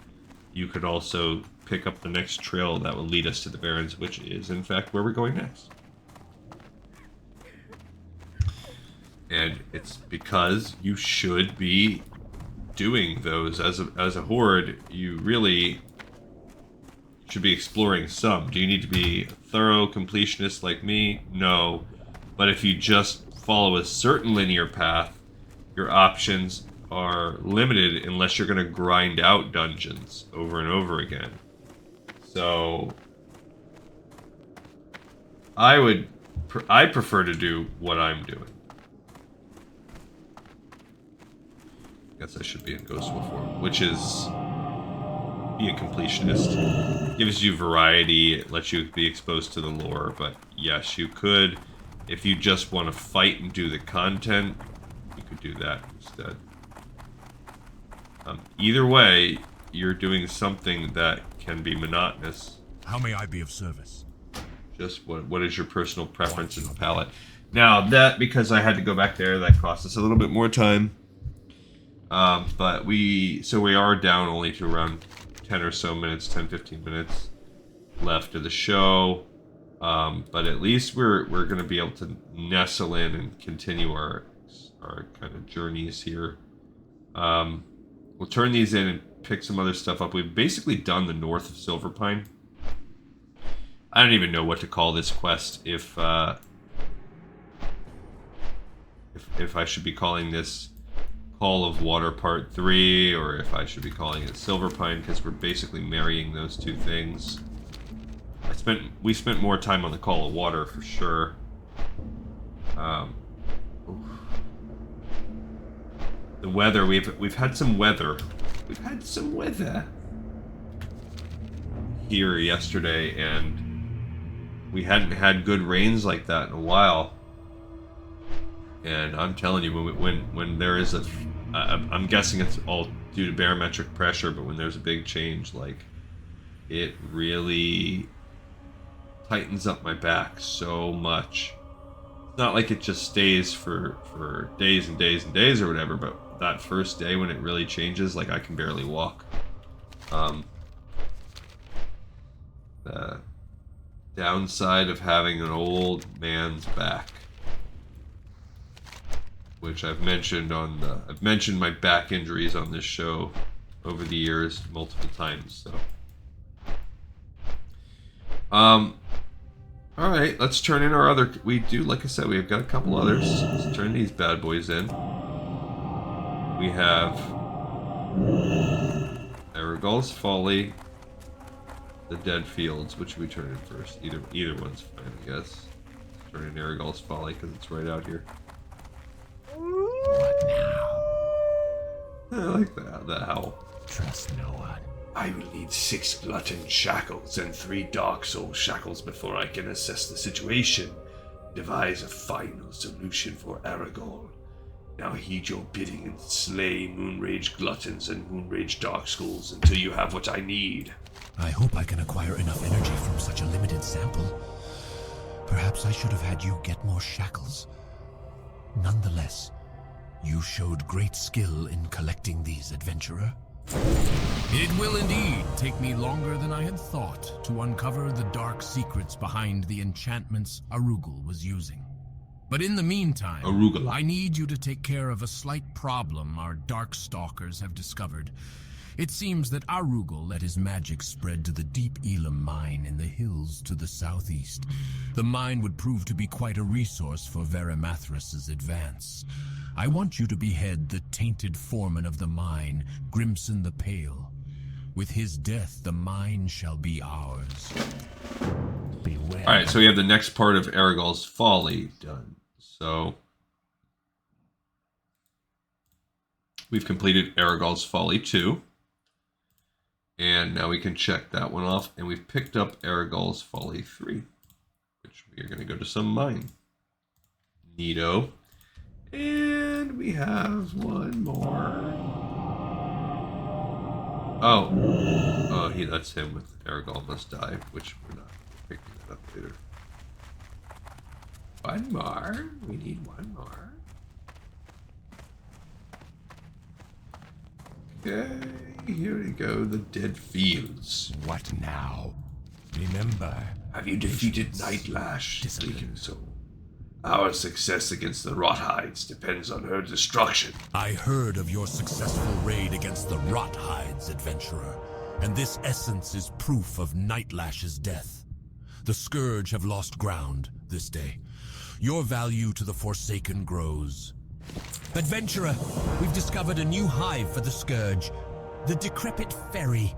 you could also pick up the next trail that will lead us to the Barrens, which is in fact where we're going next. And it's because you should be doing those as a horde. You really should be exploring some. Do you need to be a thorough completionist like me? No. But if you just follow a certain linear path, your options are limited unless you're going to grind out dungeons over and over again. So I prefer to do what I'm doing. Guess I should be in Ghost Wolf form, which is be a completionist. Gives you variety, it lets you be exposed to the lore, but yes, you could, if you just want to fight and do the content, you could do that instead. Either way, you're doing something that can be monotonous. How may I be of service? Just what is your personal preference and palette? Now, that, because I had to go back there, that cost us a little bit more time. But we are down only to around 10 or so minutes, 10-15 minutes left of the show. But at least we're going to be able to nestle in and continue our kind of journeys here. We'll turn these in and pick some other stuff up. We've basically done the north of Silverpine. I don't even know what to call this quest. If I should be calling this Call of Water Part 3, or if I should be calling it Silverpine, because we're basically marrying those two things. We spent more time on the Call of Water for sure. The weather, we've had some weather. We've had some weather here yesterday, and we hadn't had good rains like that in a while. And I'm telling you, when there is I'm guessing it's all due to barometric pressure, but when there's a big change, like, it really tightens up my back so much. It's not like it just stays for days and days and days or whatever, but that first day when it really changes, like, I can barely walk. The downside of having an old man's back, which I've mentioned my back injuries on this show over the years multiple times. So, all right, let's turn in our other. We do, like I said, we've got a couple others. Let's turn these bad boys in. We have Arugal's Folly, the Dead Fields. Which we turn in first? Either one's fine, I guess. Turn in Arugal's Folly because it's right out here. What now? I like that howl. Trust no one. I will need 6 glutton shackles and 3 dark soul shackles before I can assess the situation, devise a final solution for Arugal. Now heed your bidding and slay Moonrage gluttons and Moonrage dark souls until you have what I need. I hope I can acquire enough energy from such a limited sample. Perhaps I should have had you get more shackles. Nonetheless, you showed great skill in collecting these, adventurer. It will indeed take me longer than I had thought to uncover the dark secrets behind the enchantments Arugal was using. But in the meantime, Arugal. I need you to take care of a slight problem our Darkstalkers have discovered. It seems that Arugal let his magic spread to the Deep Elam mine in the hills to the southeast. The mine would prove to be quite a resource for Verimathras' advance. I want you to behead the tainted foreman of the mine, Grimson the Pale. With his death, the mine shall be ours. Beware. Alright, so we have the next part of Arugal's Folly done. So we've completed Arugal's Folly 2. And now we can check that one off. And we've picked up Arugal's Folly 3. Which we are going to go to some mine. Neato. And we have one more. Oh, that's him with Arugal Must Die, which we're not picking that up later. One more. We need one more. Okay, here we go. The Dead Fields. What now? Remember, Have you defeated Nightlash, Beacon Soul? Our success against the Rothides depends on her destruction. I heard of your successful raid against the Rothides, adventurer, and this essence is proof of Nightlash's death. The Scourge have lost ground this day. Your value to the Forsaken grows. Adventurer, we've discovered a new hive for the Scourge, the Decrepit Ferry.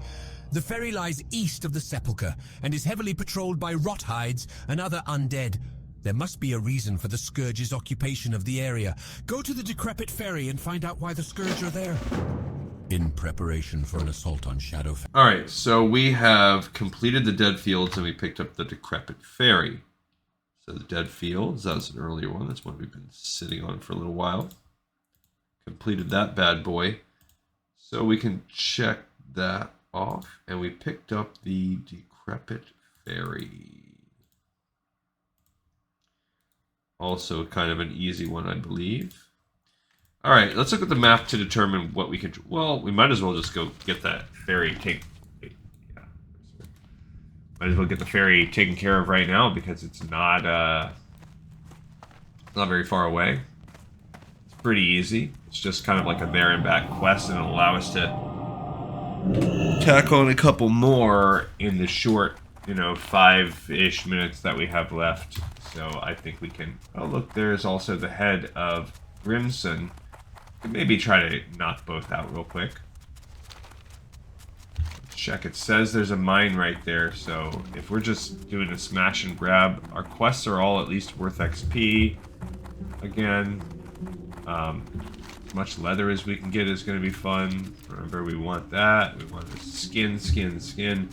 The ferry lies east of the Sepulchre and is heavily patrolled by Rothides and other undead. There must be a reason for the Scourge's occupation of the area. Go to the Decrepit Ferry and find out why the Scourge are there. In preparation for an assault on Shadowfell. Alright, so we have completed the Dead Fields and we picked up the Decrepit Ferry. So the Dead Fields, that was an earlier one. That's one we've been sitting on for a little while. Completed that bad boy. So we can check that off. And we picked up the Decrepit Ferry. Also kind of an easy one, I believe. Alright, let's look at the map to determine what we can... Well, we might as well just go get that ferry might as well get the ferry taken care of right now because it's not very far away. It's pretty easy. It's just kind of like a there and back quest, and it'll allow us to tack on a couple more in the short, 5-ish minutes that we have left. So I think we can... Oh, look, there's also the head of Grimson. Maybe try to knock both out real quick. Let's check. It says there's a mine right there, so if we're just doing a smash and grab, our quests are all at least worth XP. Again, as much leather as we can get is going to be fun. Remember, we want that. We want the skin.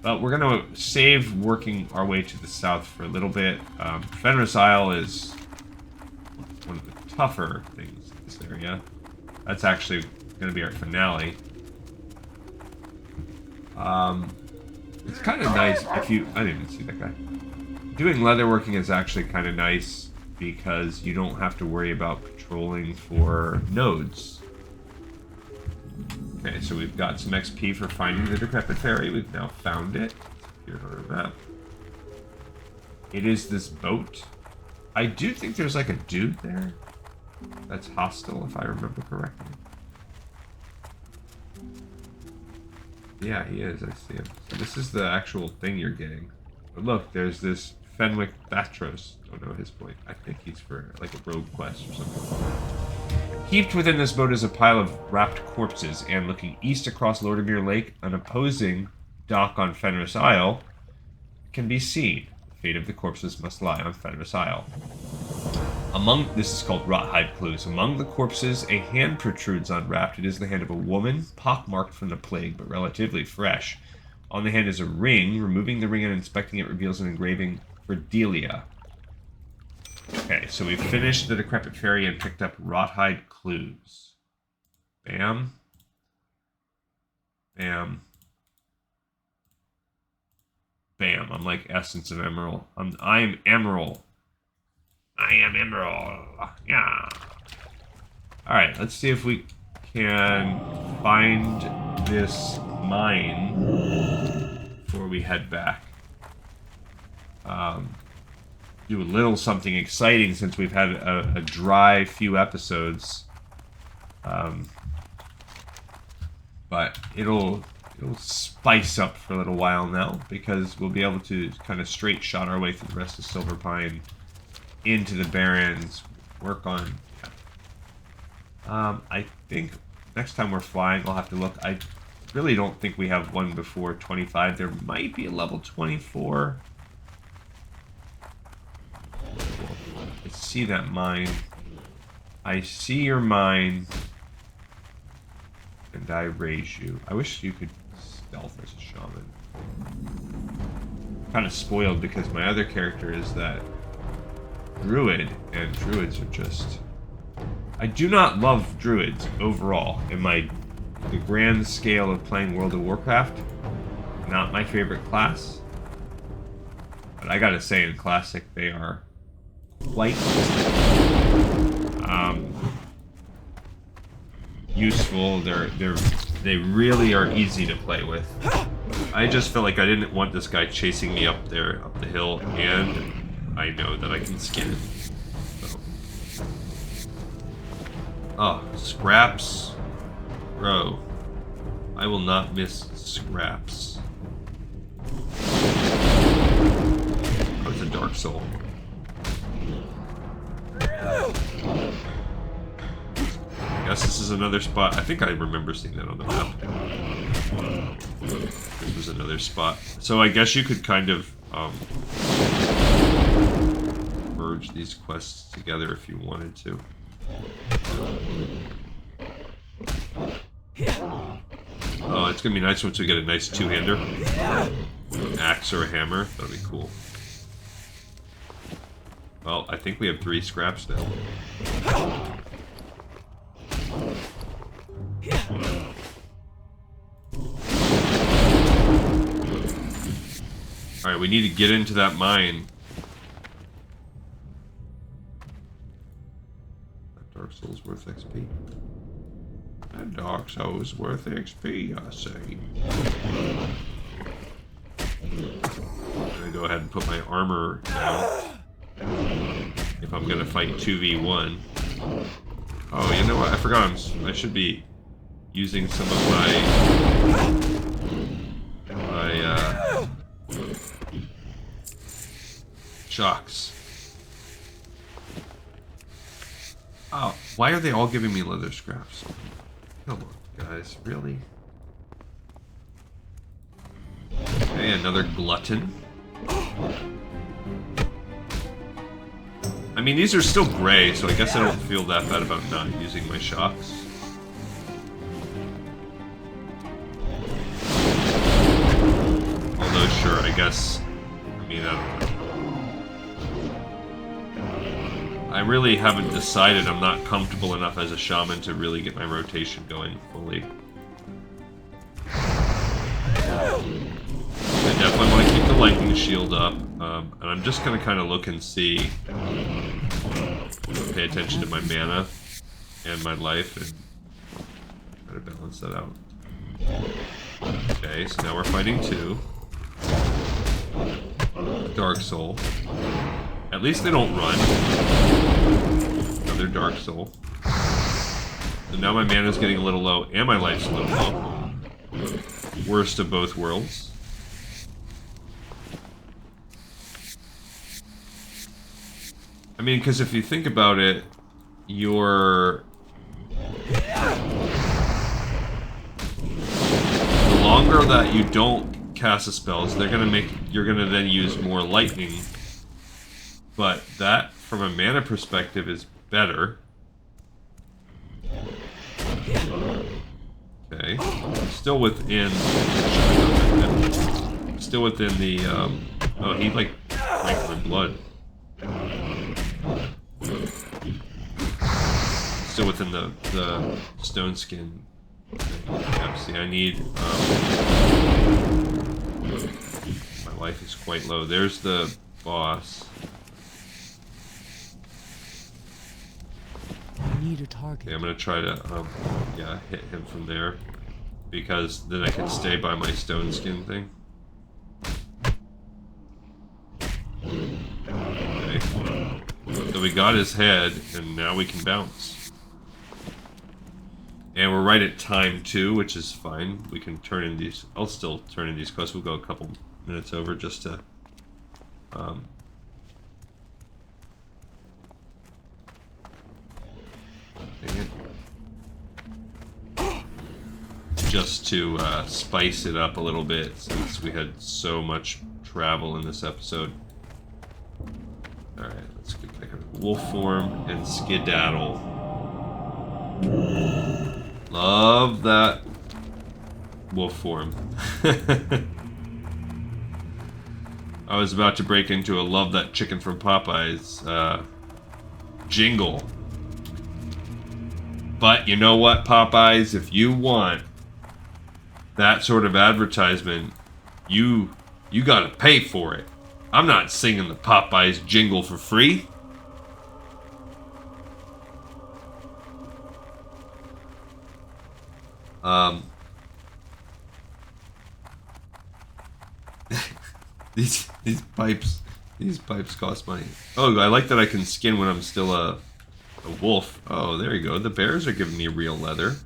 But we're going to save working our way to the south for a little bit. Fenris Isle is one of the tougher things in this area. That's actually going to be our finale. It's kind of nice if you... I didn't even see that guy. Doing leatherworking is actually kind of nice because you don't have to worry about patrolling for nodes. Okay, so we've got some XP for finding the Decrepit Ferry. We've now found it. Here's our map. It is this boat. I do think there's like a dude there that's hostile, if I remember correctly. Yeah, he is. I see him. So this is the actual thing you're getting. But look, there's this Fenwick Thatros. Don't know his point. I think he's for like a rogue quest or something. Heaped within this boat is a pile of wrapped corpses, and looking east across Lordimere Lake, an opposing dock on Fenris Isle can be seen. The fate of the corpses must lie on Fenris Isle. This is called Rothide Clues. Among the corpses, a hand protrudes unwrapped. It is the hand of a woman, pockmarked from the plague, but relatively fresh. On the hand is a ring. Removing the ring and inspecting it reveals an engraving for Delia. Okay, so we've finished the Decrepit Ferry and picked up Rothide Clues. Bam. Bam. Bam. I'm like Essence of Emerald. I am Emerald. I am Emerald. Yeah. Alright, let's see if we can find this mine before we head back. do a little something exciting since we've had a dry few episodes. But it'll spice up for a little while now, because we'll be able to kind of straight shot our way through the rest of Silverpine into the Barrens, work on... I think next time we're flying, I'll have to look. I really don't think we have one before 25. There might be a level 24. I see that mine. I see your mine. And I raise you. I wish you could stealth as a shaman. Kind of spoiled because my other character is that druid, and druids are just... I do not love druids overall. In the grand scale of playing World of Warcraft, not my favorite class. But I gotta say, in Classic, they are quite useful. They really are easy to play with. I just felt like I didn't want this guy chasing me up the hill, and I know that I can skin it. So. Oh, scraps. Bro. I will not miss scraps. Oh, it's a Dark Soul. I guess this is another spot. I think I remember seeing that on the map. This was another spot. So I guess you could kind of merge these quests together if you wanted to. Oh, it's gonna be nice once we get a nice two-hander. An axe or a hammer. That'll be cool. Well, I think we have 3 scraps now. Alright, we need to get into that mine. That Dark Soul's worth XP. That Dark Soul's worth XP, I say. I'm gonna go ahead and put my armor down. If I'm gonna fight 2v1. Oh, you know what? I forgot I should be using some of my shocks. Oh, why are they all giving me leather scraps? Come on, guys, really? Okay, another glutton. I mean, these are still gray, so I guess I don't feel that bad about not using my shocks. Although, sure, I guess... I mean, I don't know. I really haven't decided. I'm not comfortable enough as a shaman to really get my rotation going fully. I definitely want to keep the lightning shield up, and I'm just gonna kind of look and see, pay attention to my mana and my life, and try to balance that out. Okay, so now we're fighting 2. Dark Soul. At least they don't run. Another Dark Soul. So now my mana's getting a little low, and my life's a little low. Worst of both worlds. I mean, because if you think about it, the longer that you don't cast the spells, you're gonna then use more lightning. But that, from a mana perspective, is better. Okay, still within the. Oh, he like drank my blood. Still within the stone skin. Yeah, see, I need. My life is quite low. There's the boss. I need a target. Okay, I'm gonna try to hit him from there, because then I can stay by my stone skin thing. Okay. we got his head, and now we can bounce. And we're right at time, too, which is fine. We can turn in these... I'll still turn in these quests. We'll go a couple minutes over just to... just to spice it up a little bit, since we had so much travel in this episode. Alright, let's get back into wolf form and skedaddle. Love that wolf form. I was about to break into a love that chicken from Popeyes jingle. But you know what, Popeyes? If you want that sort of advertisement, you gotta pay for it. I'm not singing the Popeyes jingle for free. These pipes cost money. Oh, I like that I can skin when I'm still a wolf. Oh, there you go. The bears are giving me real leather.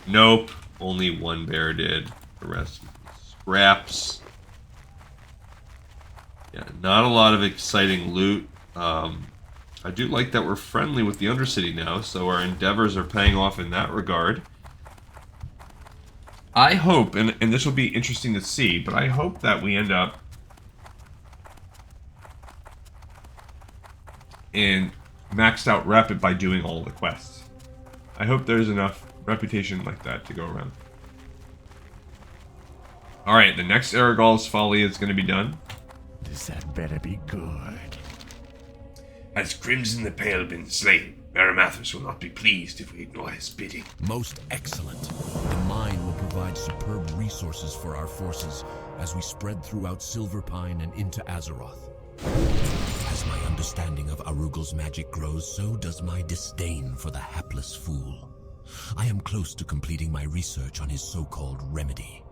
Nope. Only one bear did. The rest scraps. Yeah, not a lot of exciting loot. I do like that we're friendly with the Undercity now, so our endeavors are paying off in that regard. I hope, and this will be interesting to see, but I hope that we end up in maxed out rep by doing all the quests. I hope there's enough reputation like that to go around. Alright, the next Arugal's Folly is going to be done. This had better be good. Has Crimson the Pale been slain? Marimathus will not be pleased if we ignore his bidding. Most excellent. The mine will provide superb resources for our forces as we spread throughout Silverpine and into Azeroth. As my understanding of Arugal's magic grows, so does my disdain for the hapless fool. I am close to completing my research on his so-called remedy.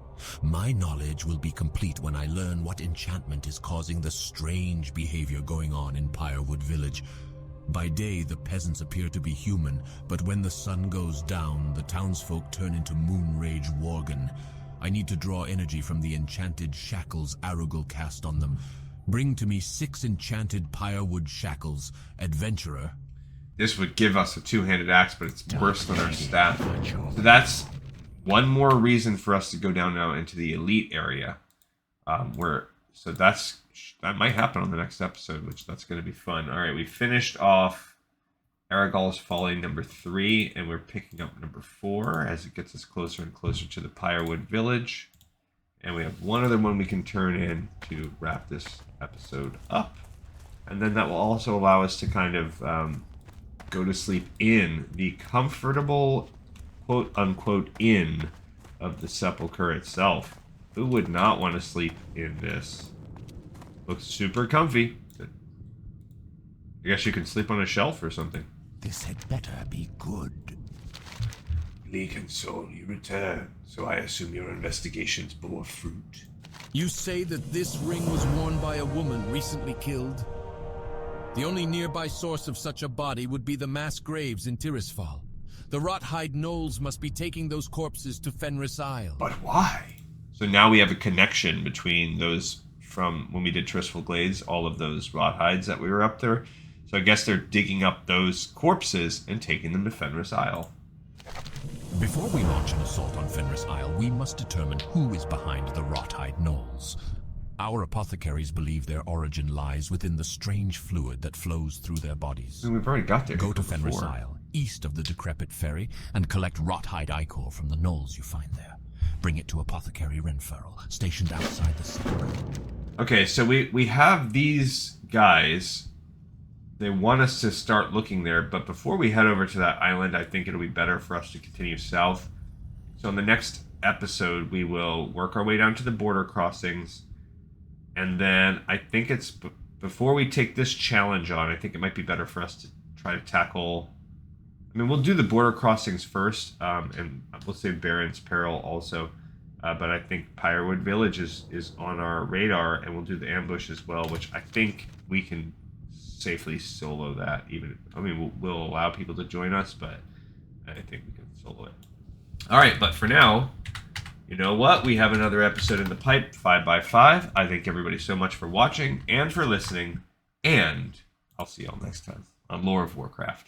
My knowledge will be complete when I learn what enchantment is causing the strange behavior going on in Pyrewood Village. By day, the peasants appear to be human, but when the sun goes down, the townsfolk turn into Moonrage Worgen. I need to draw energy from the enchanted shackles Arugal cast on them. Bring to me 6 enchanted Pyrewood shackles. Adventurer. This would give us a two-handed axe, but it's worse than our staff. So that's one more reason for us to go down now into the elite area. That might happen on the next episode, which that's going to be fun. All right, we finished off Arugal's Folly number 3, and we're picking up number 4 as it gets us closer and closer to the Pyrewood Village. And we have one other one we can turn in to wrap this episode up. And then that will also allow us to kind of go to sleep in the comfortable, quote-unquote, inn of the Sepulchre itself. Who would not want to sleep in this? Looks super comfy. I guess you can sleep on a shelf or something. This had better be good. Leek and Soul, you return, so I assume your investigations bore fruit. You say that this ring was worn by a woman recently killed? The only nearby source of such a body would be the mass graves in Tirisfal. The Rothide Knolls must be taking those corpses to Fenris Isle. But why? So now we have a connection between those from when we did Tirisfal Glades, all of those Rothides that we were up there. So I guess they're digging up those corpses and taking them to Fenris Isle. Before we launch an assault on Fenris Isle, we must determine who is behind the Rothide Knolls. Our apothecaries believe their origin lies within the strange fluid that flows through their bodies. And we've already got there. Go to Fenris Isle, east of the Decrepit Ferry, and collect Rothide ichor from the knolls you find there. Bring it to Apothecary Renfurl, stationed outside the city. Okay, so we have these guys. They want us to start looking there, but before we head over to that island, I think it'll be better for us to continue south. So in the next episode, we will work our way down to the border crossings. And then I think it's before we take this challenge on, I think it might be better for us to try to tackle... I mean, we'll do the border crossings first, and we'll say Baron's Peril also. But I think Pyrewood Village is on our radar, and we'll do the ambush as well, which I think we can safely solo that. Even, I mean, we'll allow people to join us, but I think we can solo it. All right, but for now, you know what? We have another episode in the pipe, 5x5. I thank everybody so much for watching and for listening, and I'll see y'all next time on Lore of Warcraft.